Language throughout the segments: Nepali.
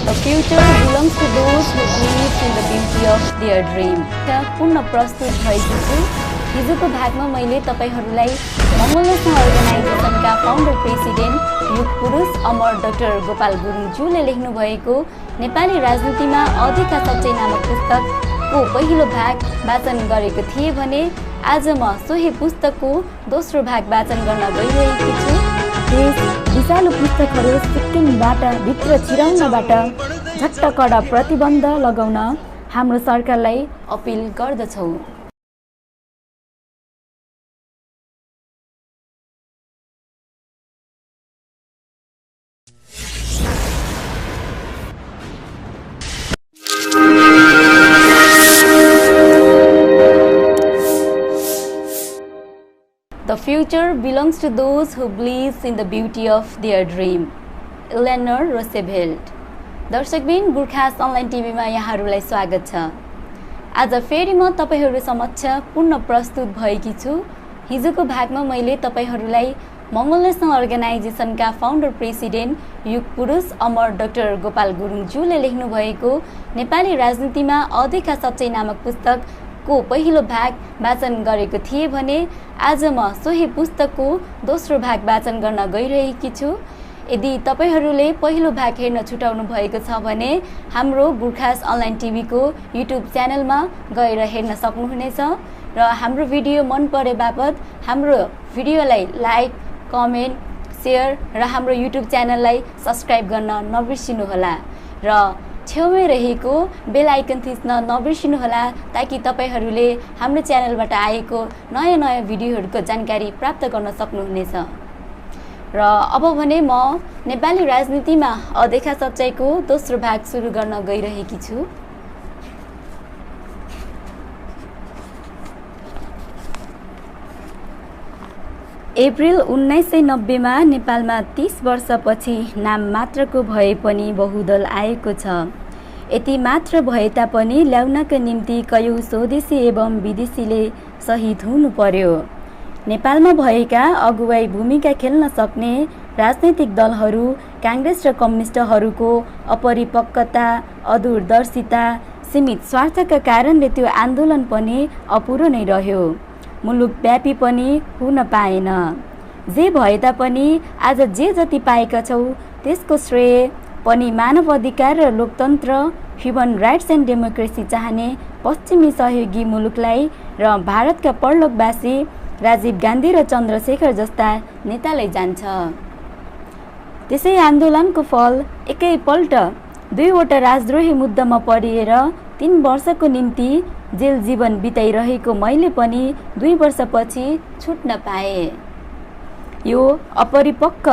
The future belongs to those who believe in the beauty of their dream. पूर्ण प्रस्तुत भएको छु। हिजोको भागमा मैले तपाईहरुलाई मंगलनेशन अर्गनाइजेसनका फाउन्डर प्रेसिडेन्ट युग पुरुष अमर डाक्टर गोपाल गुरुङज्यूले लेख्नु भएको नेपाली राजनीतिमा अधिका सच्चाइ नामक पुस्तकको पहिलो भाग वाचन गरेको थिए भने आज म सोही पुस्तकको दोस्रो भाग वाचन गर्न गइरहेकी छु। देश विषालु पुस्तकहरू सिक्किमबाट भित्र छिराउनबाट झट्ट कडा प्रतिबन्ध लगाउन हाम्रो सरकारलाई अपिल गर्दछौं। The future belongs to those who believe in the beauty of their dream. Eleanor Roosevelt. दर्शकबिन गुरखास अनलाइन टिभीमा यहाँहरूलाई स्वागत छ। आज फेरि म तपाईहरु समक्ष पूर्ण प्रस्तुत भएकी छु। हिजोको भागमा मैले तपाईहरुलाई मंगलनेशन अर्गनाइजेसनका फाउन्डर प्रेसिडेन्ट युग पुरुष अमर डाक्टर गोपाल गुरुङज्यूले लेख्नु भएको नेपाली राजनीतिमा अधिका सच्चाइ नामक पुस्तकको पहिलो भाग वाचन गरेको थिए भने आज म सोही पुस्तकको दोस्रो भाग वाचन गर्न गइरहेकी छु। यदि तपाईहरुले पहिलो भाग हेर्न छुटाउनु भएको छ भने हाम्रो गुरखास अनलाइन टिभीको युट्युब च्यानलमा गएर हेर्न सक्नुहुनेछ र हाम्रो भिडियो मन परे बापत हाम्रो भिडियोलाई लाइक, कमेन्ट, शेयर र हाम्रो युट्युब च्यानललाई सब्स्क्राइब गर्न नबिर्सिनुहोला र छेउमै रहेको बेल आइकन थिच्न नबिर्सिनुहोला ताकि तपाईहरुले हाम्रो च्यानलबाट आएको नयाँ भिडियोहरुको जानकारी प्राप्त गर्न सक्नुहुनेछ। र अब भने म नेपाली राजनीतिमा अदेखा सच्चाइको दोस्रो भाग सुरु गर्न गइरहेकी छु। अप्रिल 1990 मा नेपालमा 30 वर्षपछि नाम मात्रको भए पनि बहुदल आएको छ। यति मात्र भए तापनि ल्याउनका निम्ति कयौं स्वदेशी एवं विदेशीले शहीद हुनु पर्यो। नेपालमा भएका अगुवाई भूमिका खेल्न सक्ने राजनैतिक दलहरू कांग्रेस र कम्युनिस्टहरूको अपरिपक्वता, अदूरदर्शिता, सीमित स्वार्थका कारणले त्यो आन्दोलन पनि अपुरो नै रह्यो, मुलुकव्यापी पनि हुन पाएन। जे भए तापनि आज जे जति पाएका छौं त्यसको श्रेय पनि मानव अधिकार र लोकतन्त्र, ह्युमन राइट्स एन्ड डेमोक्रेसी चाहने पश्चिमी सहयोगी मुलुकलाई र भारतका परलोकवासी राजीव गान्धी र चन्द्रशेखर जस्ता नेतालाई जान्छ। त्यसै आन्दोलनको फल एकैपल्ट दुईवटा राजद्रोही मुद्दामा परिएर 3 वर्षको निम्ति जेल जीवन बिताइरहेको मैले पनि 2 वर्षपछि छुट्न पाए। यो अपरिपक्व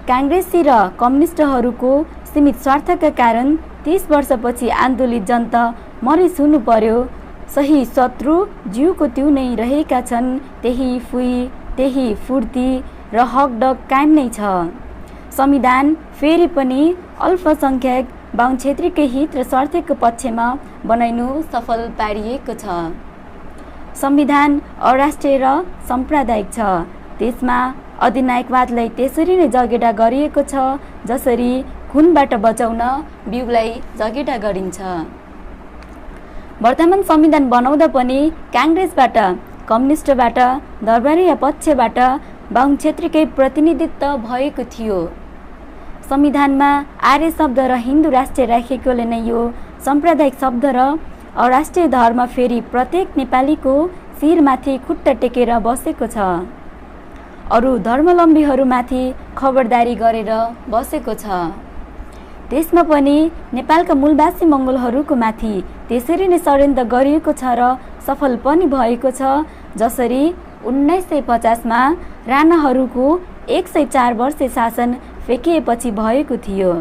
कांग्रेसी र कम्युनिस्टहरूको सीमित स्वार्थका कारण 30 वर्षपछि आन्दोलित जनता मरिस हुनु पर्यो। सही शत्रु जीवको त्यो नै रहेका छन्, त्यही फुई, त्यही फुर्ती र हकडक कायम नै छ। संविधान फेरि पनि अल्पसंख्यक बाहुन क्षेत्रीकै हित र स्वार्थको पक्षमा बनाइनु सफल पारिएको छ। संविधान अराष्ट्रिय र साम्प्रदायिक छ। त्यसमा अधिनायकवादलाई त्यसरी नै जगेडा गरिएको छ जसरी खुनबाट बचाउन बिउलाई जगेडा गरिन्छ। वर्तमान संविधान बनाउँदा पनि कांग्रेसबाट, कम्युनिस्टबाट, दरबारीय पक्षबाट बाहुन क्षेत्रकै प्रतिनिधित्व भएको थियो। संविधानमा आर्य शब्द र हिन्दू राष्ट्र राखेकोले नै यो साम्प्रदायिक शब्द र अराष्ट्रिय धर्म फेरि प्रत्येक नेपालीको शिरमाथि खुट्टा टेकेर बसेको छ। अरु धर्मावलम्बीहरूमाथि खबरदारी गरेर बसेको छ। त्यसमा पनि नेपालका मूलवासी मंगोलहरूको माथि त्यसरी नै षड्यन्त्र गरिएको छ र सफल पनि भएको छ जसरी 1950 मा राणाहरूको 104 वर्ष शासन फेकिएपछि भएको थियो।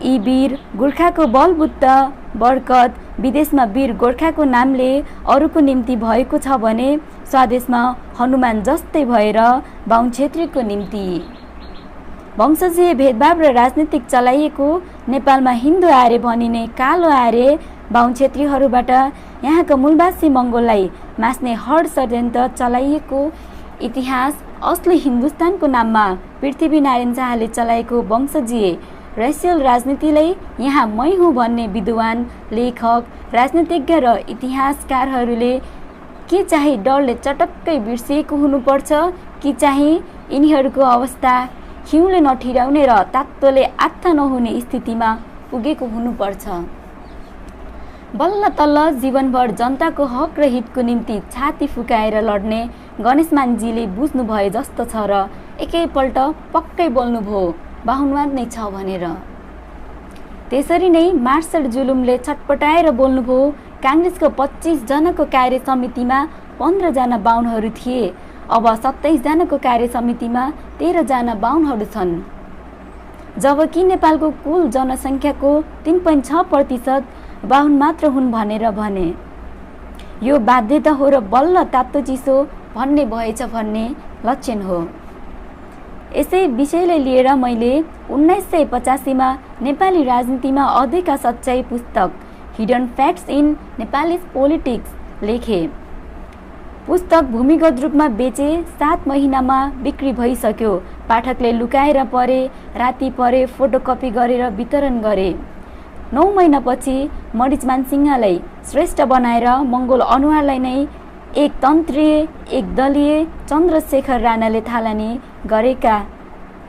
यी वीर गोर्खाको बलबुद्ध बरकत विदेशमा वीर गोर्खाको नामले अरूको निम्ति भएको छ भने स्वदेशमा हनुमान जस्तै भएर बाहुन क्षेत्रीको निम्ति वंशजीय भेदभाव र राजनीतिक चलाइएको नेपालमा हिन्दू आर्य भनिने कालो आर्य बाहुन क्षेत्रीहरूबाट यहाँका मूलवासी मंगोललाई मास्ने हड षड्यन्त्र चलाइएको इतिहास असली हिन्दुस्तानको नाममा पृथ्वीनारायण शाहले चलाएको वंशजीय रेसियल राजनीतिलाई यहाँ मै हुँ भन्ने विद्वान, लेखक, राजनीतिज्ञ र इतिहासकारहरूले के चाहिँ डरले चटक्कै बिर्सिएको हुनुपर्छ कि चाहिँ यिनीहरूको अवस्था हिउँले नठिराउने र तात्तोले आत्था नहुने स्थितिमा पुगेको हुनुपर्छ। बल्ल तल्ल जीवनभर जनताको हक र हितको निम्ति छाती फुकाएर लड्ने गणेशमानजीले बुझ्नु भए जस्तो छ र एकैपल्ट पक्कै बोल्नुभयो बाहुनवाद नै छ भनेर। त्यसरी नै मार्शल जुलुमले छटपटाएर बोल्नुभयो काङ्ग्रेसको 25 जनाको कार्य समितिमा 15 जना बाहुनहरू थिए, अब 27 जनाको कार्य समितिमा 13 जना बाहुनहरू छन्, जबकि नेपालको कुल जनसङ्ख्याको 3.6% बाहुन मात्र हुन् भनेर भने। यो बाध्यता हो र बल्ल तातो चिसो भन्ने भएछ भन्ने लक्षण हो। यसै विषयलाई लिएर मैले 1985 मा नेपाली राजनीतिमा अधेका सच्चाई पुस्तक hidden facts in Nepali politics लेखे। पुस्तक भूमिगत रूपमा बेचे 7 महिनामा बिक्री भइसक्यो। पाठकले लुकाएर पढे, राति पढे, फोटोकपी गरेर वितरण गरे। 9 महिनापछि मणिचमान सिंहलाई श्रेष्ठ बनाएर मङ्गोल अनुहारलाई नै एक तन्त्रीय, एक दलीय चन्द्रशेखर राणाले थालनी गरेका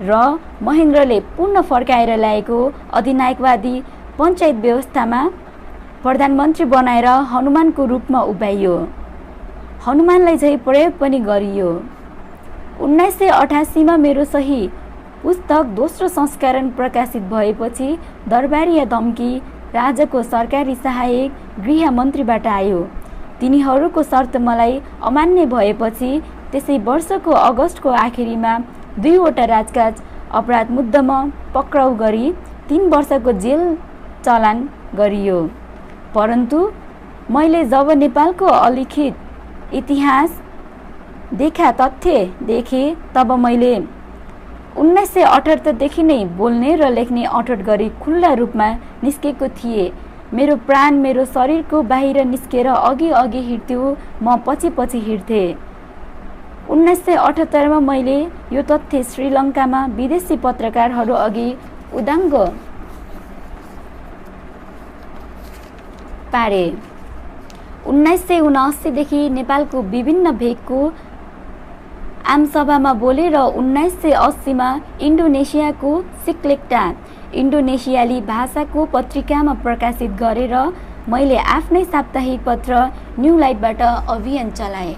र महेन्द्रले पुनः फर्काएर ल्याएको अधिनायकवादी पञ्चायत व्यवस्थामा प्रधानमन्त्री बनाएर हनुमानको रूपमा उभ्याइयो। हनुमानलाई चाहिँ प्रयोग पनि गरियो। 1988 मा मेरो सही पुस्तक दोस्रो संस्करण प्रकाशित भएपछि दरबारिया धम्की राजाको सरकारी सहायक गृह मन्त्रीबाट आयो। तिनीहरूको शर्त मलाई अमान्य भएपछि त्यसै वर्षको अगस्तको आखिरीमा 2 वटा राजकाज अपराध मुद्दामा पक्राउ गरी 3 वर्षको जेल चलान गरियो। परन्तु मैले जब नेपालको अलिखित इतिहास देखा तथ्य देखे तब मैले 1978 देखि नै बोल्ने र लेख्ने अठोट गरी खुल्ला रूपमा निस्केको थिए। मेरो प्राण मेरो शरीरको बाहिर निस्केर अघि अघि हिँड्थ्यो, म पछि पछि हिँड्थे। 1978 मा मैले यो तथ्य श्रीलङ्कामा विदेशी पत्रकारहरू अघि उदाङ्ग पारे। 1979 देखि नेपालको विभिन्न भेगको आमसभामा बोले र 1980 मा इन्डोनेसियाको सिक्लेक्टा इन्डोनेसियाली भाषाको पत्रिकामा प्रकाशित गरेर मैले आफ्नै साप्ताहिक पत्र न्यू लाइटबाट अभियान चलाएँ।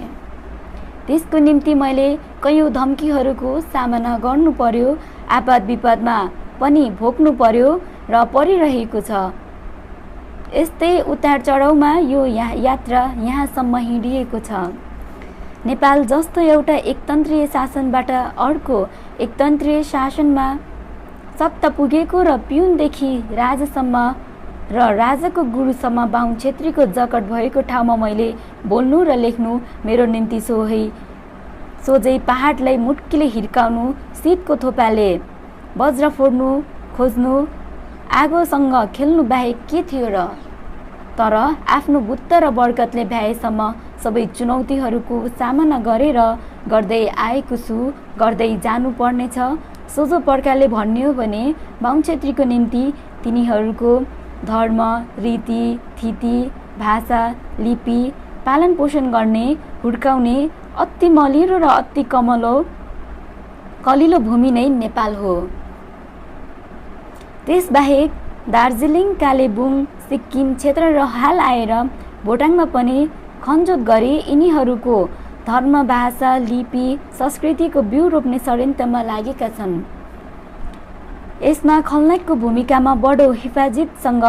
त्यसको निम्ति मैले कयौं धम्कीहरूको सामना गर्नु पर्यो, आपद विपदमा पनि भोग्नु पर्यो र परिरहेको छ। यस्तै उतार चढाउमा यो यात्रा यहाँसम्म हिँडिएको छ। नेपाल जस्तो एउटा एकतन्त्रीय शासनबाट अर्को एकतन्त्रीय शासनमा सत्ता पुगेको र पिउनदेखि राजासम्म र राजाको गुरुसम्म बाहुन क्षेत्रीको जकट भएको ठाउँमा मैले बोल्नु र लेख्नु मेरो निम्ति सोझै पहाडलाई मुट्कीले हिर्काउनु, शीतको थोपाले वज्र फोड्नु खोज्नु, आगोसँग खेल्नु बाहेक के थियो र? तर आफ्नो बुत्त र बरकतले भ्याएसम्म सबै चुनौतीहरूको सामना गरेर गर्दै आएको छु, गर्दै जानु पर्नेछ। सोझो प्रकारले भन्ने हो भने बाहुन क्षेत्रीको निम्ति तिनीहरूको धर्म, रीति, थिति, भाषा, लिपि पालन पोषण गर्ने, हुर्काउने अति मलिरो र अति कलिलो भूमि नै नेपाल हो। त्यसबाहेक दार्जिलिङ, कालेबुङ, सिक्किम क्षेत्र र हाल आएर भोटाङमा पनि खनजोत गरी यिनीहरूको धर्म, भाषा, लिपि, संस्कृतिको बिउ रोप्ने षड्यन्त्रमा लागेका छन्। यसमा खलनायकको भूमिकामा बडो हिफाजतसँग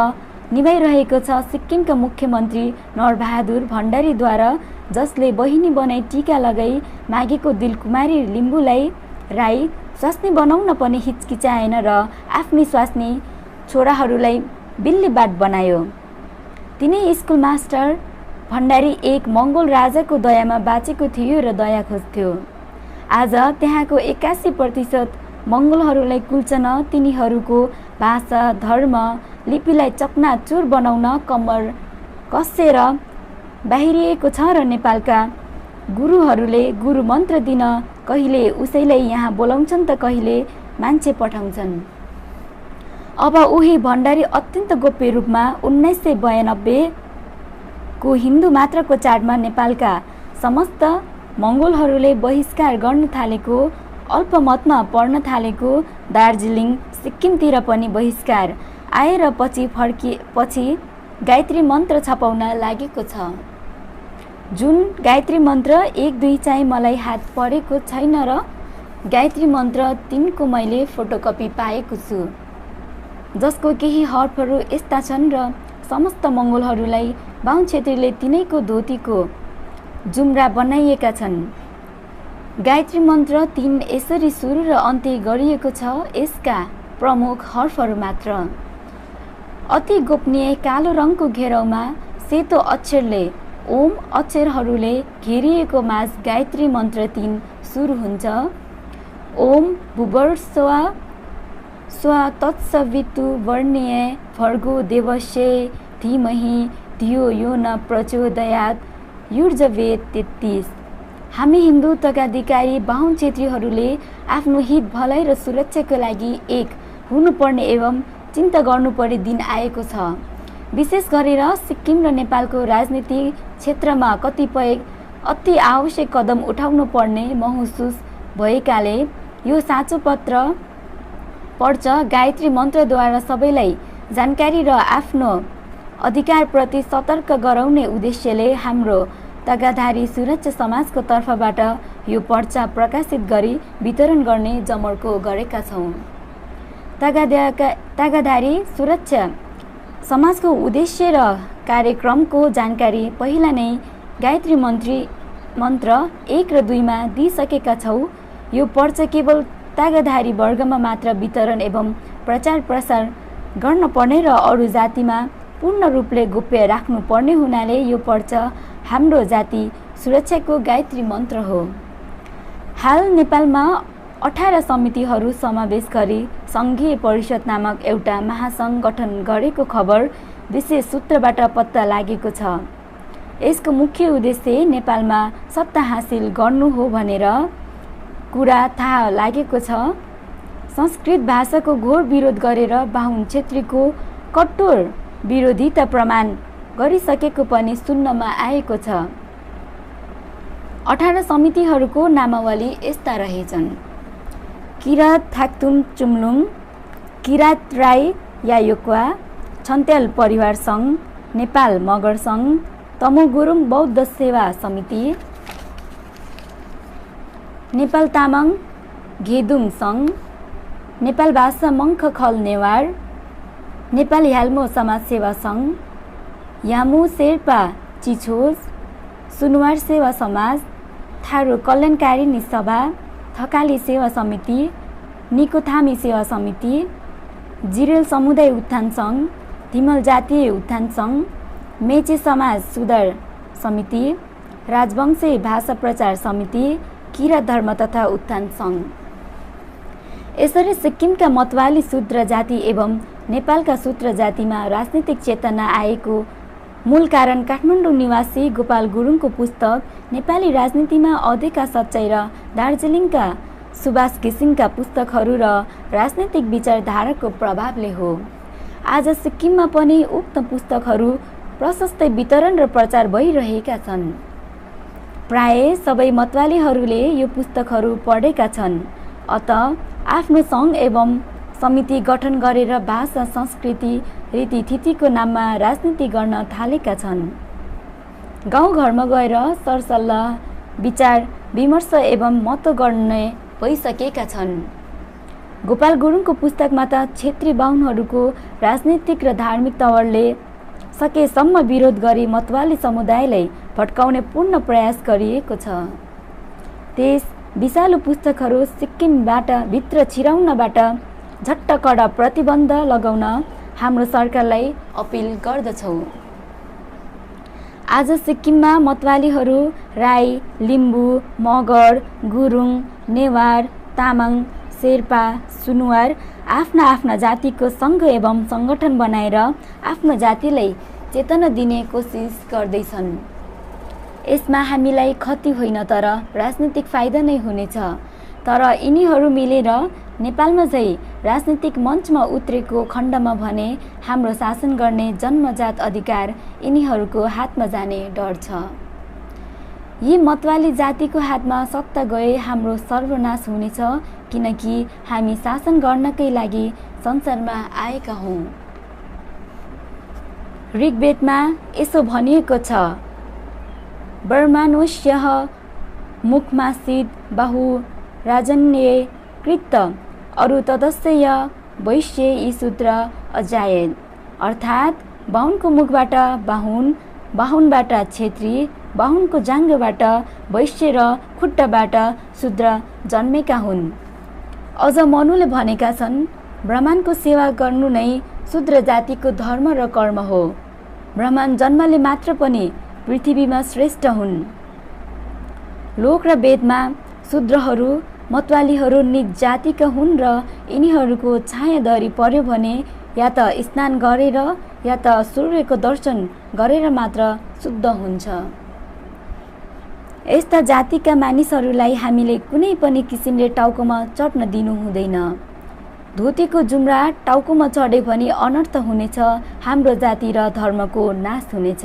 निभाइरहेको छ सिक्किमका मुख्यमन्त्री नरबहादुर भण्डारीद्वारा, जसले बहिनी बनाई टीका लगाई मागेको दिलकुमारी लिम्बुलाई राई स्वास्नी बनाउन पनि हिचकिचाएन र आफ्नी स्वास्नी छोराहरूलाई बिल्लीबाट बनायो। तिनै स्कुल मास्टर भण्डारी एक मङ्गोल राजाको दयामा बाँचेको थियो र दया खोज्थ्यो। आज त्यहाँको 81% मङ्गोलहरूलाई कुल्चन तिनीहरूको भाषा, धर्म, लिपिलाई चकनाचुर बनाउन कम्मर कसेर बाहिरिएको छ र नेपालका गुरुहरूले गुरु मन्त्र दिन कहिले उसैलाई यहाँ बोलाउँछन् त कहिले मान्छे पठाउँछन्। अब उही भण्डारी अत्यन्त गोप्य रूपमा 1992 को हिन्दू मात्रको चाडमा नेपालका समस्त मङ्गोलहरूले बहिष्कार गर्न थालेको, अल्पमतमा पढ्न थालेको दार्जिलिङ सिक्किमतिर पनि बहिष्कार आएर पछि गायत्री मन्त्र छपाउन लागेको छ। जुन गायत्री मन्त्र 1-2 चाहिँ मलाई हात परेको छैन र गायत्री मन्त्र 3 को मैले फोटोकपी पाएको छु, जसको केही हर्फहरू यस्ता छन् र समस्त मङ्गोलहरूलाई बाहुन छेत्रीले तिनैको धोतीको जुम्रा बनाइएका छन्। गायत्री मन्त्र 3 यसरी सुरु र अन्त्य गरिएको छ। यसका प्रमुख हर्फहरू मात्र अति गोपनीय कालो रङको घेराउमा सेतो अक्षरले ओम अक्षरहरूले घेरिएको माझ गायत्री मन्त्र 3 सुरु हुन्छ। ओम भुवर्स्वा स्व तत्सवितुर्वरेण्यं भर्गो देवस्य धीमहि धियो यो न प्रचोदयात् युर्जवेद 33। हामी हिन्दू तत्काधिकारी बाहुन छेत्रीहरूले आफ्नो हित भलाइ र सुरक्षाको लागि एक हुनुपर्ने एवं चिन्ता गर्नुपर्ने दिन आएको छ। विशेष गरेर सिक्किम र नेपालको राजनीतिक क्षेत्रमा कतिपय अति आवश्यक कदम उठाउनु पर्ने महसुस भएकाले यो साँचो पत्र पढ्छ। गायत्री मन्त्रद्वारा सबैलाई जानकारी र आफ्नो अधिकारप्रति सतर्क गराउने उद्देश्यले हाम्रो तगाधारी सुरक्षा समाजको तर्फबाट यो पर्चा प्रकाशित गरी वितरण गर्ने जमर्को गरेका छौँ। तगाधारी सुरक्षा समाजको उद्देश्य र कार्यक्रमको जानकारी पहिला नै गायत्री मन्त्र 1 र 2 मा दिइसकेका छौँ। यो पर्चा केवल तागाधारी वर्गमा मात्र वितरण एवं प्रचार प्रसार गर्न पर्ने र अरू जातिमा पूर्ण रूपले गोप्य राख्नु पर्ने हुनाले यो पर्चा हाम्रो जाति सुरक्षाको गायत्री मन्त्र हो। हाल नेपालमा 18 समितिहरू समावेश गरी सङ्घीय परिषद नामक एउटा महासङ्घ गठन गरेको खबर विशेष सूत्रबाट पत्ता लागेको छ। यसको मुख्य उद्देश्य नेपालमा सत्ता हासिल गर्नु हो भनेर कुरा थाहा लागेको छ। संस्कृत भाषाको घोर विरोध गरेर बाहुन छेत्रीको कठोर विरोधिता प्रमाण गरिसकेको पनि सुन्नमा आएको छ। 18 समितिहरूको नामावली यस्ता रहेछन्: किरात थाक्तुम चुम्लुङ, किरात राई यायोक्वा, छन्त्याल परिवार सङ्घ, नेपाल मगर सङ्घ, तमोगुरुङ बौद्ध सेवा समिति, नेपाल तामाङ घेदुङ सङ्घ, नेपाल भाषा मङ्ख खल नेवार, नेपाल ह्याल्मो समाज सेवा सङ्घ, यामु शेर्पा चिछोज, सुनुवार सेवा समाज, थारू कल्याणकारिणी सभा, थकाली सेवा समिति, निकोथामी सेवा समिति, जिरेल समुदाय उत्थान सङ्घ, तिमल जातीय उत्थान सङ्घ, मेचे समाज सुधार समिति, राजवंशी भाषा प्रचार समिति, किरात धर्म तथा उत्थान सङ्घ। यसरी सिक्किमका मतवाली शूद्र जाति एवं नेपालका शूद्र जातिमा राजनीतिक चेतना आएको मूल कारण काठमाडौँ निवासी गोपाल गुरुङको पुस्तक नेपाली राजनीतिमा अधेका सच्चाइ र दार्जिलिङका सुभाष घिसिङका पुस्तकहरू र राजनीतिक विचारधाराको प्रभावले हो। आज सिक्किममा पनि उक्त पुस्तकहरू प्रशस्तै वितरण र प्रचार भइरहेका छन्। प्राय सबै मतवालीहरूले यो पुस्तकहरू पढेका छन्। अत आफ्नो सङ्घ एवं समिति गठन गरेर भाषा, संस्कृति, रीतिथितिको नाममा राजनीति गर्न थालेका छन्। गाउँघरमा गएर सरसल्लाह, विचार विमर्श एवं मत गर्ने भइसकेका छन्। गोपाल गुरुङको पुस्तकमा त क्षेत्री बाहुनहरूको राजनीतिक र धार्मिक तवरले सकेसम्म विरोध गरी मतवाली समुदायलाई भट्काउने पूर्ण प्रयास गरिएको छ। त्यस विषालु पुस्तकहरू सिक्किमबाट भित्र छिराउनबाट झट्ट कडा प्रतिबन्ध लगाउन हाम्रो सरकारलाई अपिल गर्दछौँ। आज सिक्किममा मतवालीहरू राई, लिम्बू, मगर, गुरुङ, नेवार, तामाङ, शेर्पा, सुनुवार आफ्ना आफ्ना जातिको सङ्घ एवं सङ्गठन बनाएर आफ्नो जातिलाई चेतना दिने कोसिस गर्दैछन्। यसमा हामीलाई क्षति होइन तर राजनीतिक फाइदा नै हुनेछ। तर यिनीहरू मिलेर नेपालमा झै राजनीतिक मञ्चमा उत्रेको खण्डमा भने हाम्रो शासन गर्ने जन्मजात अधिकार यिनीहरूको हातमा जाने डर छ। यी मतवाली जातिको हातमा सत्ता गए हाम्रो सर्वनाश हुनेछ, किनकि हामी शासन गर्नकै लागि संसारमा आएका हौं। ऋग्वेदमा यसो भनिएको छ, वर्माणोस्यः मुखमासीत् बाहु राजन्ये कृत अरु तदस्यय वैश्ये यी सूत्र अजायत। अर्थात् बाहुनको मुखबाट बाहुन, बाहुनबाट क्षेत्री, बाहुनको जाँघबाट वैश्य र खुट्टाबाट शूद्र जन्मेका हुन्। अझ मनुले भनेका छन्, ब्राह्मणको सेवा गर्नु नै शूद्र जातिको धर्म र कर्म हो। ब्राह्मण जन्मले मात्र पनि पृथ्वीमा श्रेष्ठ हुन्। लोक र वेदमा शूद्रहरू मतवालीहरू नीच जातिका हुन् र यिनीहरूको छायाधरी पर्यो भने या त स्नान गरेर या त सूर्यको दर्शन गरेर मात्र शुद्ध हुन्छ। यस्ता जातिका मानिसहरूलाई हामीले कुनै पनि किसिमले टाउकोमा चढ्न दिनु हुँदैन। धोतीको जुम्रा टाउकोमा चढे भने अनर्थ हुनेछ, हाम्रो जाति र धर्मको नाश हुनेछ।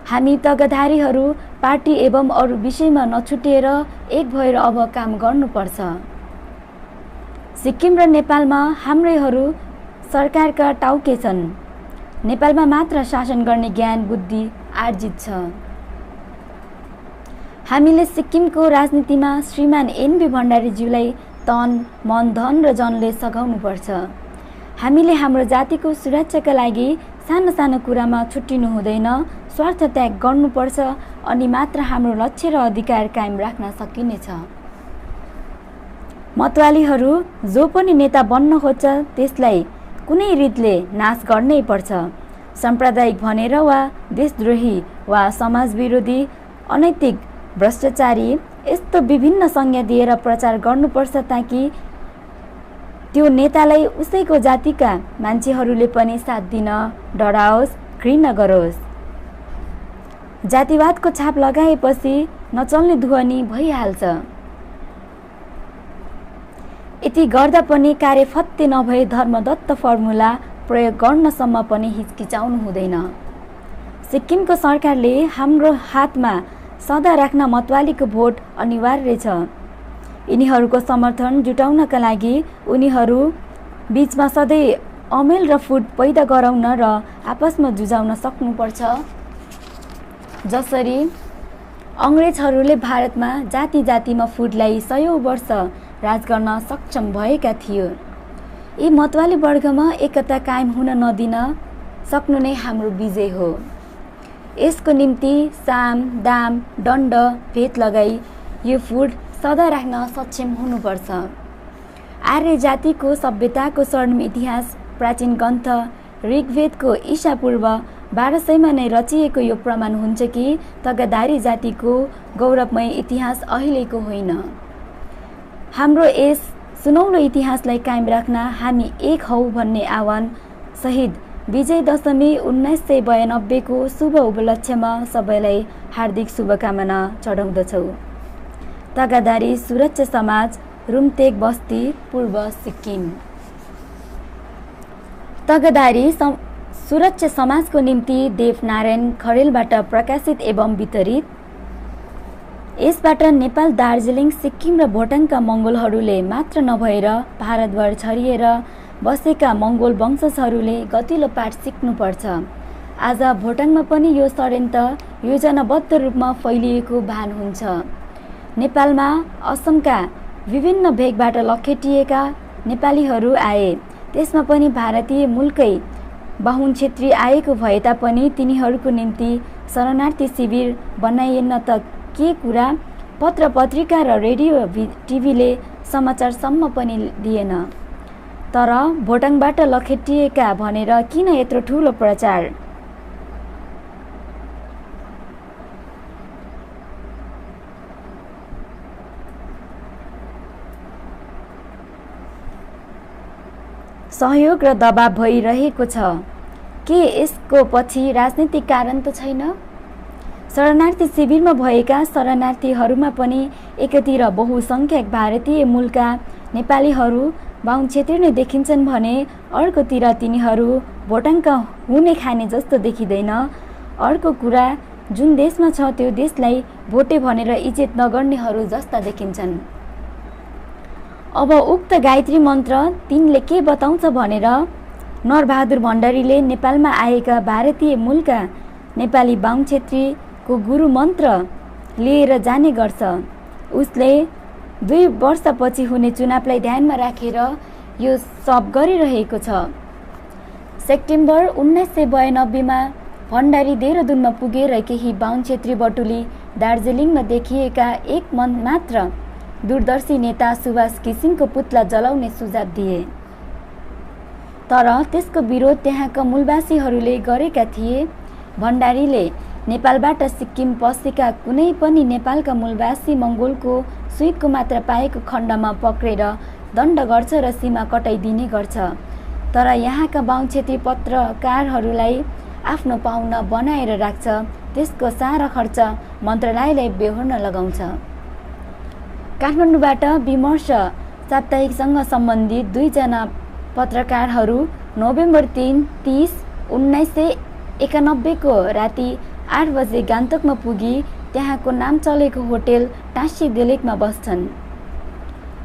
हामी तगाधारीहरू पार्टी एवं अरू विषयमा नछुटिएर एक भएर अब काम गर्नुपर्छ। सिक्किम र नेपालमा हाम्रैहरू सरकारका टाउके छन्। नेपालमा मात्र शासन गर्ने ज्ञान बुद्धि आर्जित छ। हामीले सिक्किमको राजनीतिमा श्रीमान एनबी भण्डारीज्यूलाई तन मन धन र जनले सघाउनुपर्छ। हामीले हाम्रो जातिको सुरक्षाका लागि सानो सानो कुरामा छुट्टिनु हुँदैन, स्वार्थ त्याग गर्नुपर्छ, अनि मात्र हाम्रो लक्ष्य र अधिकार कायम राख्न सकिनेछ। मतवालीहरू जो पनि नेता बन्न खोज्छ त्यसलाई कुनै रीतले नाश गर्नै पर्छ। साम्प्रदायिक भनेर वा देशद्रोही वा समाज विरोधी, अनैतिक, भ्रष्टाचारी यस्तो विभिन्न संज्ञा दिएर प्रचार गर्नुपर्छ, ताकि त्यो नेतालाई उसैको जातिका मान्छेहरूले पनि साथ दिन डराओस्, घृणा गरोस्। जातिवादको छाप लगाएपछि नचल्ने ध्वनि भइहाल्छ। यति गर्दा पनि कार्य फत्ते नभए धर्मदत्त फर्मुला प्रयोग गर्नसम्म पनि हिचकिचाउनु हुँदैन। सिक्किमको सरकारले हाम्रो हातमा सदा राख्न मतवालीको भोट अनिवार्य छ। यिनीहरूको समर्थन जुटाउनका लागि उनीहरू बीचमा सधैँ अमेल र फुट पैदा गराउन र आपसमा जुझाउन सक्नुपर्छ। जसरी अङ्ग्रेजहरूले भारतमा जाति जातिमा फुटलाई 100 वर्ष राज गर्न सक्षम भएका थियो। यी मतवाली वर्गमा एकता कायम हुन नदिन सक्नु नै हाम्रो विजय हो। यसको निम्ति साम दाम दण्ड भेद लगाई यो फुट सदा राख्न सक्षम हुनुपर्छ। आर्य जातिको सभ्यताको स्वर्णिम इतिहास प्राचीन ग्रन्थ ऋग्वेदको ईसापूर्व 1200 नै रचिएको यो प्रमाण हुन्छ कि तगाधारी जातिको गौरवमय इतिहास अहिलेको होइन। हाम्रो यस सुनौलो इतिहासलाई कायम राख्न हामी एक हौ भन्ने आह्वान सहित विजय दशमी 1992 को शुभ उपलक्ष्यमा सबैलाई हार्दिक शुभकामना चढाउँदछौ। तगाधारी सुरक्षा समाज, रुमतेक बस्ती, पूर्व सिक्किम। तगाधारी सुरक्षा समाजको निम्ति देवनारायण खरेलबाट प्रकाशित एवं वितरित। यसबाट नेपाल, दार्जिलिङ, सिक्किम र भोटाङका मङ्गोलहरूले मात्र नभएर भारतभर छरिएर बसेका मङ्गोल वंशजहरूले गतिलो पाठ सिक्नुपर्छ। आज भोटाङमा पनि यो षड्यन्त्र योजनाबद्ध रूपमा फैलिएको भान हुन्छ। नेपालमा असमका विभिन्न भेगबाट लखेटिएका नेपालीहरू आए, त्यसमा पनि भारतीय मूलकै बाहुन क्षेत्री आएको भए तापनि तिनीहरूको निम्ति शरणार्थी शिविर बनाइएन त के कुरा, पत्र पत्रिका र रेडियो टिभीले समाचारसम्म पनि दिएन। तर भोटाङबाट लखेटिएका भनेर किन यत्रो ठुलो प्रचार? सहयोग र दबाव भइरहेको छ। के यसको पछि राजनीतिक कारण त छैन? शरणार्थी शिविरमा भएका शरणार्थीहरूमा पनि एकतिर बहुसंख्यक भारतीय मूलका नेपालीहरू बाहुन क्षेत्री नै देखिन्छन् भने अर्कोतिर तिनीहरू भोटाङका हुने खाने जस्तो देखिँदैन। अर्को कुरा, जुन देशमा छ त्यो देशलाई भोटे भनेर इज्जत नगर्नेहरू जस्ता देखिन्छन्। अब उक्त गायत्री मन्त्र तिनले के बताउँछ भनेर नरबहादुर भण्डारीले नेपालमा आएका भारतीय मूलका नेपाली बाहुन क्षेत्रीको गुरु मन्त्र लिएर जाने गर्छ। उसले 2 वर्षपछि हुने चुनावलाई ध्यानमा राखेर यो सब गरिरहेको छ। सेप्टेम्बर 1992 मा भण्डारी देहरादूनमा पुगेर केही बाहुन क्षेत्री बटुली दार्जिलिङमा देखिएका एक मात्र दूरदर्शी नेता सुभाष घिसिङको पुतला जलाउने सुझाव दिए। तर त्यसको विरोध त्यहाँका मूलवासीहरूले गरेका थिए। भण्डारीले नेपालबाट सिक्किम पसेका कुनै पनि नेपालका मूलवासी मङ्गोलको सुइँको मात्र पाएको खण्डमा पक्रेर दण्ड गर्छ र सीमा कटाइदिने गर्छ। तर यहाँका बाहुन क्षेत्री पत्रकारहरूलाई आफ्नो पाहुना बनाएर राख्छ। त्यसको सारा खर्च मन्त्रालयलाई बेहोर्न लगाउँछ। काठमाडौँबाट विमर्श साप्ताहिकसँग सम्बन्धित 2 जना पत्रकारहरू नोभेम्बर 30, 1991 को राति 8 बजे गान्तोकमा पुगी त्यहाँको नाम चलेको होटेल टाँसी दिलेकमा बस्छन्।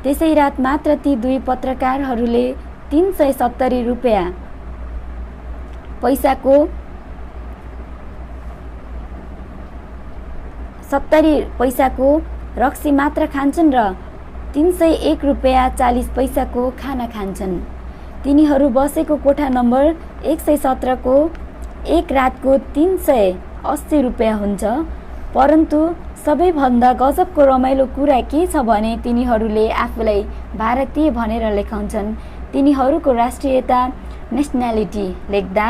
त्यसै रात मात्र ती 2 पत्रकारहरूले 370 रुपैयाँ पैसाको 70 पैसाको रक्सी मात्र खान्छन् र 301 रुपैयाँ 40 पैसाको खाना खान्छन्। तिनीहरू बसेको कोठा नम्बर 117 को एक रातको 380 रुपैयाँ हुन्छ। परन्तु सबैभन्दा गजबको रमाइलो कुरा के छ भने तिनीहरूले आफूलाई भारतीय भनेर लेखाउँछन्। तिनीहरूको राष्ट्रियता नेसनालिटी लेख्दा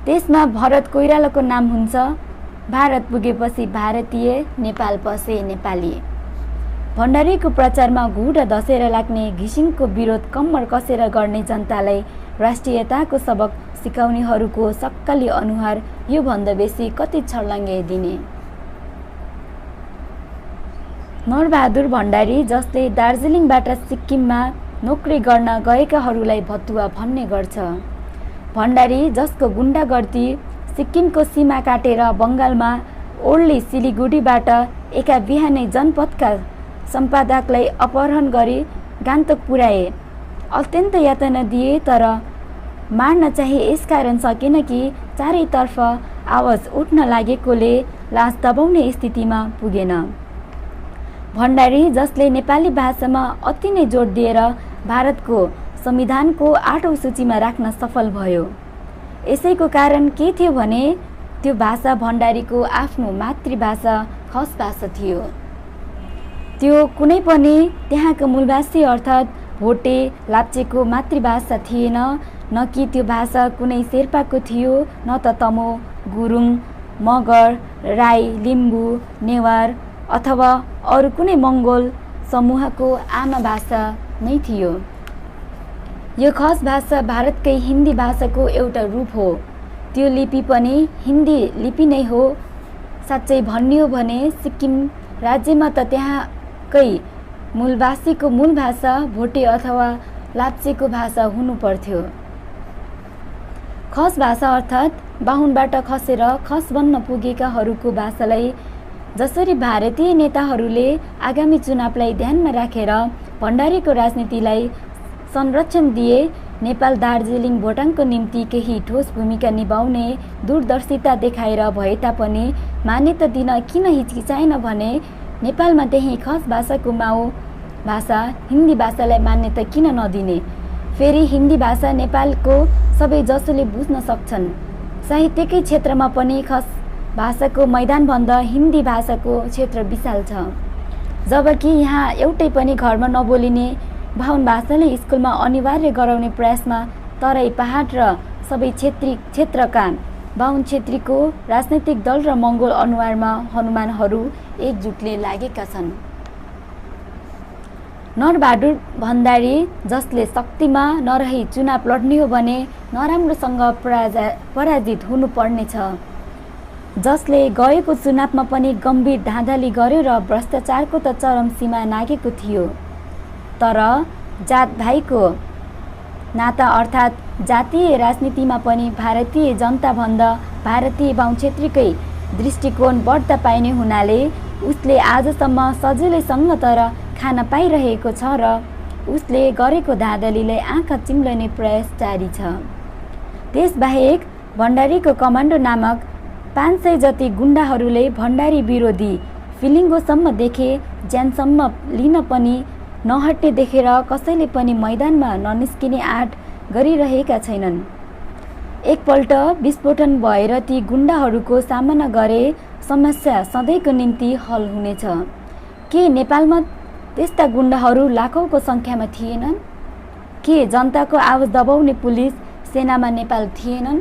त्यसमा भरत कोइरालाको नाम हुन्छ। भारत पुगेपछि भारतीय, नेपाल पसे नेपाली। भण्डारीको प्रचारमा घुँड धसेर लाग्ने, घिसिङको विरोध कम्मर कसेर गर्ने जनतालाई राष्ट्रियताको सबक सिकाउनेहरूको सक्कली अनुहार योभन्दा बेसी कति छर्लङ्गे दिने। नरबहादुर भण्डारी जसले दार्जिलिङबाट सिक्किममा नोकरी गर्न गएकाहरूलाई भतुवा भन्ने गर्छ। भण्डारी जसको गुण्डागर्दी सिक्किमको सीमा काटेर बङ्गालमा ओर्ली सिलिगुडीबाट एका बिहानै जनपदका सम्पादकलाई अपहरण गरी गान्तोक पुर्याए। अत्यन्त यातना दिए तर मार्न चाहिँ यसकारण सकेन कि चारैतर्फ आवाज उठ्न लागेकोले लास दबाउने स्थितिमा पुगेन। भण्डारी जसले नेपाली भाषामा अति नै जोड दिएर भारतको संविधानको 8औं सूचीमा राख्न सफल भयो। यसैको कारण के थियो भने त्यो भाषा भण्डारीको आफ्नो मातृभाषा खस भाषा थियो। त्यो कुनै पनि त्यहाँको मूलवासी अर्थात् भोटे लाप्चेको मातृभाषा थिएन, न कि त्यो भाषा कुनै शेर्पाको थियो, न त तमो, गुरुङ, मगर, राई, लिम्बू, नेवार अथवा अरू कुनै मङ्गोल समूहको आमा भाषा नै थियो। यो खस भाषा भारतकै हिन्दी भाषाको एउटा रूप हो। त्यो लिपि पनि हिन्दी लिपि नै हो। साँच्चै भन्ने हो भने सिक्किम राज्यमा त त्यहाँकै मूलवासीको मूल भाषा भोटे अथवा लाप्चेको भाषा हुनु पर्थ्यो। खस भाषा अर्थात् बाहुनबाट खसेर खस बन्न पुगेकाहरूको भाषालाई जसरी भारतीय नेताहरूले आगामी चुनावलाई ध्यानमा राखेर भण्डारीको राजनीतिलाई संरक्षण दिए, नेपाल दार्जिलिङ भोटाङको निम्ति केही ठोस भूमिका निभाउने दूरदर्शिता देखाएर भए तापनि मान्यता दिन किन हिचकिचाएन भने नेपालमा त्यही खस भाषाको माओ भाषा हिन्दी भाषालाई मान्यता किन नदिने। फेरि हिन्दी भाषा नेपालको सबै जसोले बुझ्न सक्छन्। साहित्यकै क्षेत्रमा पनि खस भाषाको मैदानभन्दा हिन्दी भाषाको क्षेत्र विशाल छ। जबकि यहाँ एउटै पनि घरमा नबोलिने बाहुन भाषाले स्कुलमा अनिवार्य गराउने प्रयासमा तराई पहाड र सबै क्षेत्रका बाहुन क्षेत्रीको राजनैतिक दल र मङ्गोल अनुहारमा हनुमानहरू एकजुटले लागेका छन्। नरबहादुर भण्डारी जसले शक्तिमा नरही चुनाव लड्ने हो भने नराम्रोसँग पराजित हुनुपर्नेछ, जसले गएको चुनावमा पनि गम्भीर धाँधली गर्यो र भ्रष्टाचारको त चरम सीमा नागेको थियो। तर जात भाइको नाता अर्थात् जातीय राजनीतिमा पनि भारतीय जनताभन्दा भारतीय बाहुन छेत्रीकै दृष्टिकोण बढ्ता पाइने हुनाले उसले आजसम्म सजिलैसँग तर खान पाइरहेको छ र उसले गरेको धाँधलीलाई आँखा चिम्लने प्रयास जारी छ। त्यसबाहेक भण्डारीको कमान्डो नामक 500 जति गुण्डाहरूले भण्डारी विरोधी फिलिङ्गोसम्म देखे ज्यानसम्म लिन पनि नहट्ने देखेर कसैले पनि मैदानमा ननिस्किने आँट गरिरहेका छैनन्। एकपल्ट विस्फोटन भएर ती गुण्डाहरूको सामना गरे समस्या सधैँको निम्ति हल हुनेछ। के नेपालमा त्यस्ता गुण्डाहरू लाखौँको सङ्ख्यामा थिएनन्? के जनताको आवाज दबाउने पुलिस सेनामा नेपाल थिएनन्?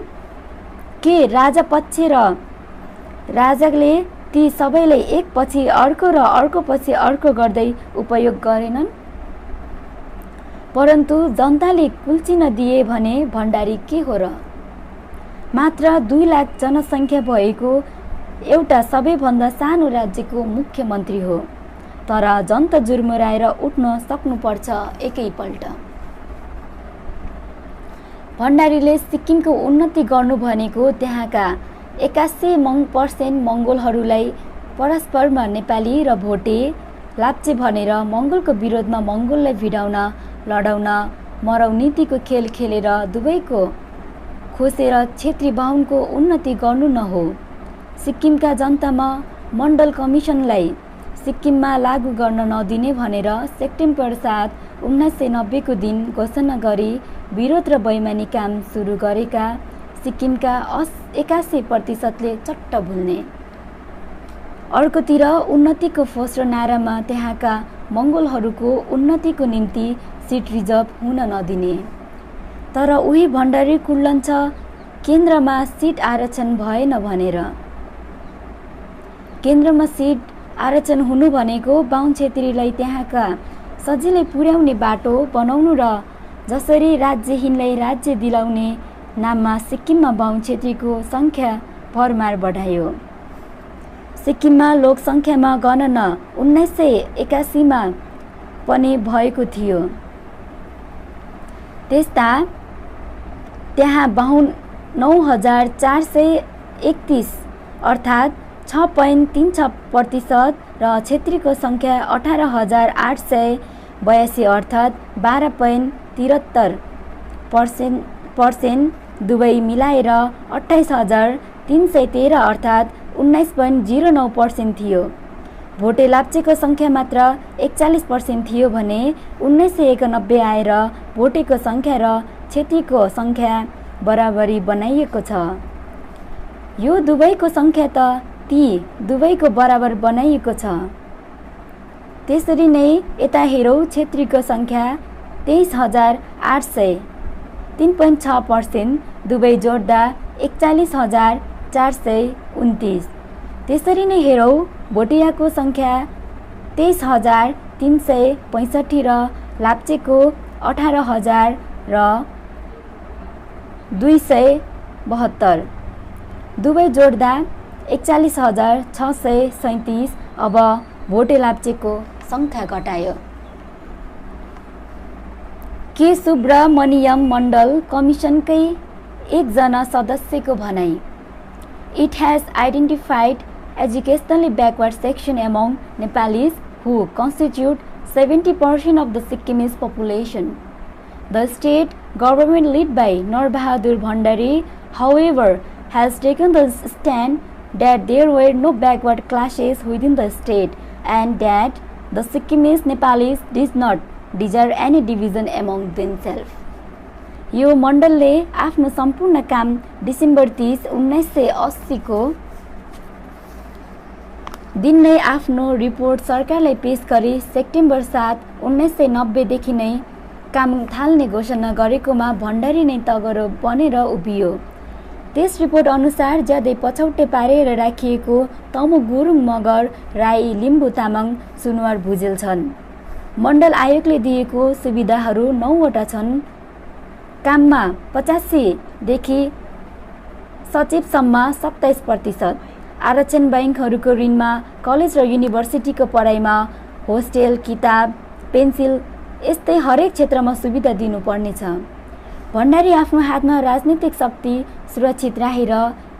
के राजा पक्ष र राजाले ती सबैलाई एक पछि अर्को र अर्को पछि अर्को गर्दै उपयोग गरेनन्? परन्तु जनताले कुल्चिन दिए भने भण्डारी के हो र? मात्र 2 लाख जनसङ्ख्या भएको एउटा सबैभन्दा सानो राज्यको मुख्यमन्त्री हो, तर जनता जुर्मुराएर उठ्न सक्नुपर्छ एकैपल्ट। भण्डारीले सिक्किमको उन्नति गर्नु भनेको त्यहाँका 81% मङ्गोलहरूलाई परस्परमा नेपाली र भोटे लाप्चे भनेर मङ्गोलको विरोधमा मङ्गोललाई भिडाउन लडाउन मराउ नीतिको खेल खेलेर दुवैको खोसेर छेत्री बाहुनको उन्नति गर्नु न हो। सिक्किमका जनतामा मण्डल कमिसनलाई सिक्किममा लागू गर्न नदिने भनेर सेप्टेम्बर 7, 1990 को दिन घोषणा गरी विरोध र बैमानी काम सुरु गरेका सिक्किमका 81%ले चट्ट भुल्ने। अर्कोतिर उन्नतिको फोस्रो नारामा त्यहाँका मङ्गोलहरूको उन्नतिको निम्ति सिट रिजर्भ हुन नदिने। तर उही भण्डारी कुर्लन्छ केन्द्रमा सिट आरक्षण भएन भनेर। केन्द्रमा सिट आरक्षण हुनु भनेको बाहुन छेत्रीलाई त्यहाँका सजिलै पुर्याउने बाटो बनाउनु र जसरी राज्यहीनलाई राज्य दिलाउने नाममा सिक्किममा बाहुन छेत्रीको सङ्ख्या भरमार बढायो। सिक्किममा लोकसङ्ख्यामा गणना 1981 मा पनि भएको थियो। त्यहाँ बाहुन 9431 अर्थात् 6.36% र छेत्रीको सङ्ख्या 18,882 अर्थात् 12.73%, दुवै मिलाएर 28,313 अर्थात् 19.09% थियो। भोटे लाप्चेको सङ्ख्या मात्र 41% थियो भने 1991 आएर भोटेको सङ्ख्या र छेत्रीको सङ्ख्या बराबरी बनाइएको छ। यो दुवैको सङ्ख्या त ती दुवैको बराबर बनाइएको छ। त्यसरी नै यता हेरौँ, छेत्रीको सङ्ख्या 23,800 3.6%, दुवै जोड्दा 41,429। त्यसरी नै हेरौँ, भोटियाको सङ्ख्या 23,365 र लाप्चेको 18,272, दुवै जोड्दा 41,637। अब भोटे लाप्चेको सङ्ख्या घटायो। के सुब्रमण्यम मण्डल कमिसनकै एकजना सदस्यको भनाई, It has identified educationally backward section among Nepalis who constitute 70% of the Sikkimese population. The state government led by Norbahadur Bhandari, however, has taken the stand that there were no backward classes within the state and that the Sikkimese Nepalis did not desire any division among themselves. यो मण्डलले आफ्नो सम्पूर्ण काम डिसेम्बर 30, 1980 को दिन नै आफ्नो रिपोर्ट सरकारलाई पेश गरी सेप्टेम्बर 7, 1990 देखि नै काम थाल्ने घोषणा गरेकोमा भण्डारी नै तगरो बनेर उभियो। त्यस रिपोर्ट अनुसार ज्यादै पछौटे पारेर राखिएको तमु गुरुङ मगर राई लिम्बू तामाङ सुनवार भुजेल छन्। मण्डल आयोगले दिएको सुविधाहरू 9वटा छन्। काममा 85 देखि सचिवसम्म 27%, आरक्षण बैंकहरूको ऋणमा, कलेज र युनिभर्सिटीको पढाइमा, होस्टेल, किताब, पेन्सिल यस्तै हरेक क्षेत्रमा सुविधा दिनुपर्नेछ। भण्डारी आफ्नो हातमा राजनीतिक शक्ति सुरक्षित राखेर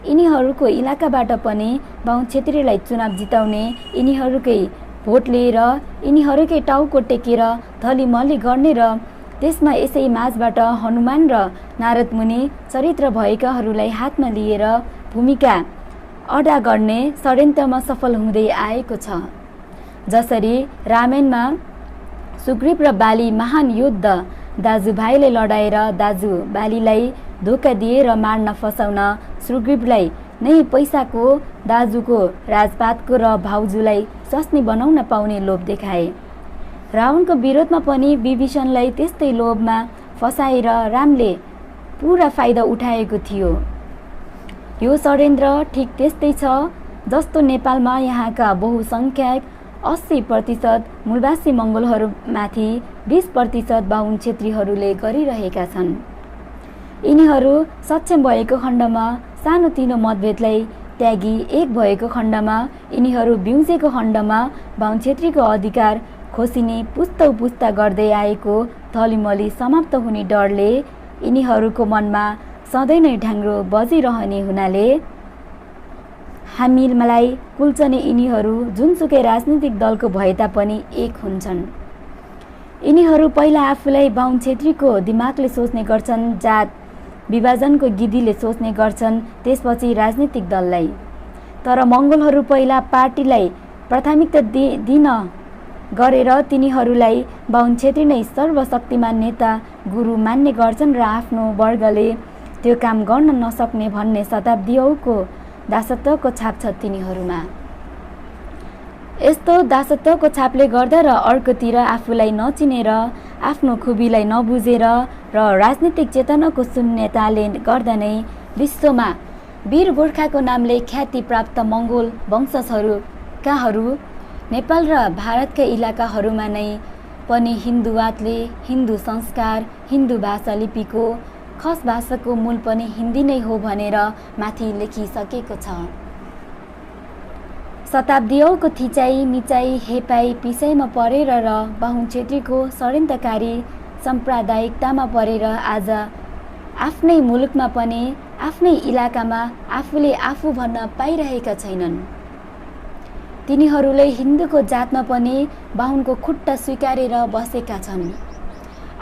यिनीहरूको इलाकाबाट पनि बाहुन छेत्रीलाई चुनाव जिताउने, यिनीहरूकै भोट लिएर यिनीहरूकै टाउको टेकेर धलीमली गर्ने र त्यसमा यसै माझबाट हनुमान र नारद मुनि चरित्र भएकाहरूलाई हातमा लिएर भूमिका अडा गर्ने षड्यन्त्रमा सफल हुँदै आएको छ। जसरी रामायणमा सुग्रीव र बाली महान युद्ध, दाजुभाइले लडाएर दाजु बालीलाई धोका दिएर मार्न फसाउन सुग्रीवलाई नै पैसाको, दाजुको राजपाटको र भाउजूलाई सस्नी बनाउन पाउने लोभ देखाए। रावणको विरोधमा पनि विभीषणलाई त्यस्तै लोभमा फसाएर रामले पुरा फाइदा उठाएको थियो। यो षड्यन्त्र ठिक त्यस्तै छ जस्तो नेपालमा यहाँका बहुसङ्ख्यक 80% मूलवासी मङ्गोलहरूमाथि 20% बाहुन छेत्रीहरूले गरिरहेका छन्। यिनीहरू सक्षम भएको खण्डमा सानोतिनो मतभेदलाई त्यागी एक भएको खण्डमा, यिनीहरू बिउजेको खण्डमा बाहुन छेत्रीको अधिकार खोसिने पुस्तौ पुस्ता गर्दै आएको थलीमली समाप्त हुने डरले यिनीहरूको मनमा सधैँ नै ढ्याङ्ग्रो बजिरहने हुनाले हामीलाई कुल्चने यिनीहरू जुनसुकै राजनीतिक दलको भए तापनि एक हुन्छन्। यिनीहरू पहिला आफूलाई बाहुन छेत्रीको दिमागले सोच्ने गर्छन्, जात विभाजनको गिद्धीले सोच्ने गर्छन्, त्यसपछि राजनीतिक दललाई। तर मङ्गोलहरू पहिला पार्टीलाई प्राथमिकता दिन गरेर तिनीहरूलाई बाहुन छेत्री नै सर्वशक्तिमान नेता गुरु मान्ने गर्छन् र आफ्नो वर्गले त्यो काम गर्न नसक्ने भन्ने शताब्दीको दासत्वको छाप छ तिनीहरूमा। यस्तो दासत्वको छापले गर्दा र अर्कोतिर आफूलाई नचिनेर, आफ्नो खुबीलाई नबुझेर र राजनीतिक चेतनाको शून्यताले गर्दा नै विश्वमा वीर गोर्खाको नामले ख्याति प्राप्त मङ्गोल वंशजहरूकाहरू नेपाल र भारतका इलाकाहरूमा नै पनि हिन्दुवादले हिन्दू संस्कार, हिन्दू भाषा लिपिको खस भाषाको मूल पनि हिन्दी नै हो भनेर माथि लेखिसकेको छ। शताब्दीको थिचाइ मिचाइ हेपाइ पिसाइमा परेर र बाहुन छेत्रीको षड्यन्त्रकारी साम्प्रदायिकतामा परेर आज आफ्नै मुलुकमा पनि आफ्नै इलाकामा आफूले आफू भन्न पाइरहेका छैनन्। तिनीहरूले हिन्दूको जातमा पनि बाहुनको खुट्टा स्वीकारेर बसेका छन्।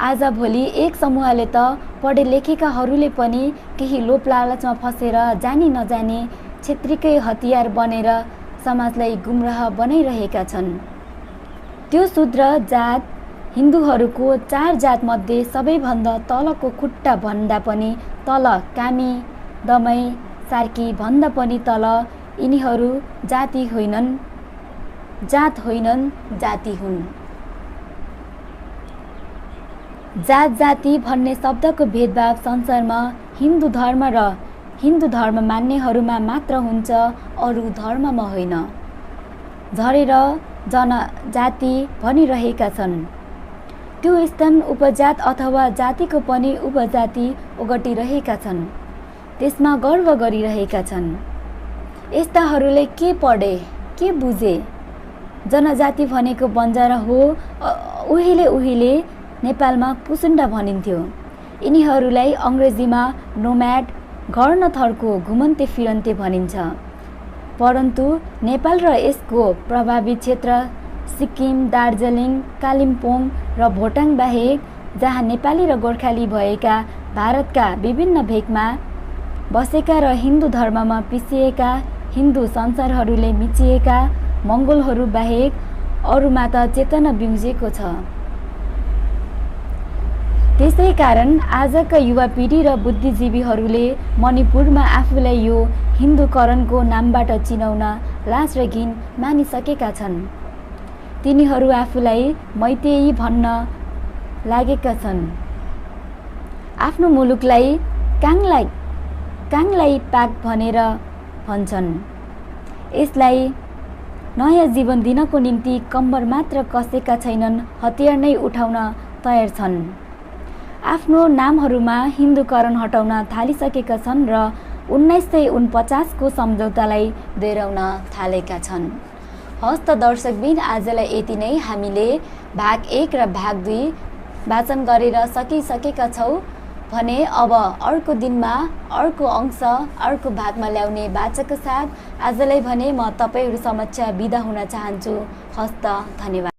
आज भोलि एक समूहले त पढे लेखेकाहरूले पनि केही लोभ लालचमा फसेर जानी नजानी छेत्रीकै हतियार बनेर समाजलाई गुमराह बनाइरहेका छन्। त्यो शूद्र जात हिन्दूहरूको 4 जातमध्ये सबैभन्दा तलको खुट्टा भन्दा पनि तल, कामी दमाई सार्की भन्दा पनि तल, यिनीहरू जाति होइनन्, जात होइनन्, जाति हुन्। जात जाति भन्ने शब्दको भेदभाव संसारमा हिन्दू धर्म र हिन्दू धर्म मान्नेहरूमा मात्र हुन्छ, अरू धर्ममा होइन। झरेर जनजाति भनिरहेका छन्। त्यो स्थान उपजात अथवा जातिको पनि उपजाति ओगटिरहेका छन्, त्यसमा गर्व गरिरहेका छन्। यस्ताहरूले के पढे, के बुझे? जनजाति भनेको बन्जारा हो। उहिले नेपालमा कुसुन्डा भनिन्थ्यो। यिनीहरूलाई अङ्ग्रेजीमा नोम्याड, घर न थरको घुमन्ते फिरन्ते भनिन्छ। परन्तु नेपाल र यसको प्रभावित क्षेत्र सिक्किम, दार्जिलिङ, कालिम्पोङ र भोटाङ बाहेक जहाँ नेपाली र गोर्खाली भएका भारतका विभिन्न भेगमा बसेका र हिन्दू धर्ममा पिसिएका हिन्दू संसारहरूले मिचिएका मङ्गोलहरू बाहेक अरूमा त चेतना बिउजेको छ। त्यसै कारण आजका युवा पिँढी र बुद्धिजीवीहरूले मणिपुरमा आफूलाई यो हिन्दूकरणको नामबाट चिनाउन लाज र घिन मानिसकेका छन्। तिनीहरू आफूलाई मैतेई भन्न लागेका छन्। आफ्नो मुलुकलाई काङलाई पाक भनेर भन्छन्। यसलाई नयाँ जीवन दिनको निम्ति कम्बर मात्र कसेका छैनन्, हतियार नै उठाउन तयार छन्। आफ्नो नामहरूमा हिन्दूकरण हटाउन थालिसकेका छन् र 1949 को सम्झौतालाई दोहोऱ्याउन थालेका छन्। हस्त दर्शकबिन आजलाई यति नै। हामीले भाग 1 र भाग 2 वाचन गरेर सकिसकेका छौँ भने अब अर्को दिनमा अर्को अंश अर्को भागमा ल्याउने बाचाका साथ आजलाई भने म तपाईहरु समक्ष बिदा हुन चाहन्छु। हस्त धन्यवाद।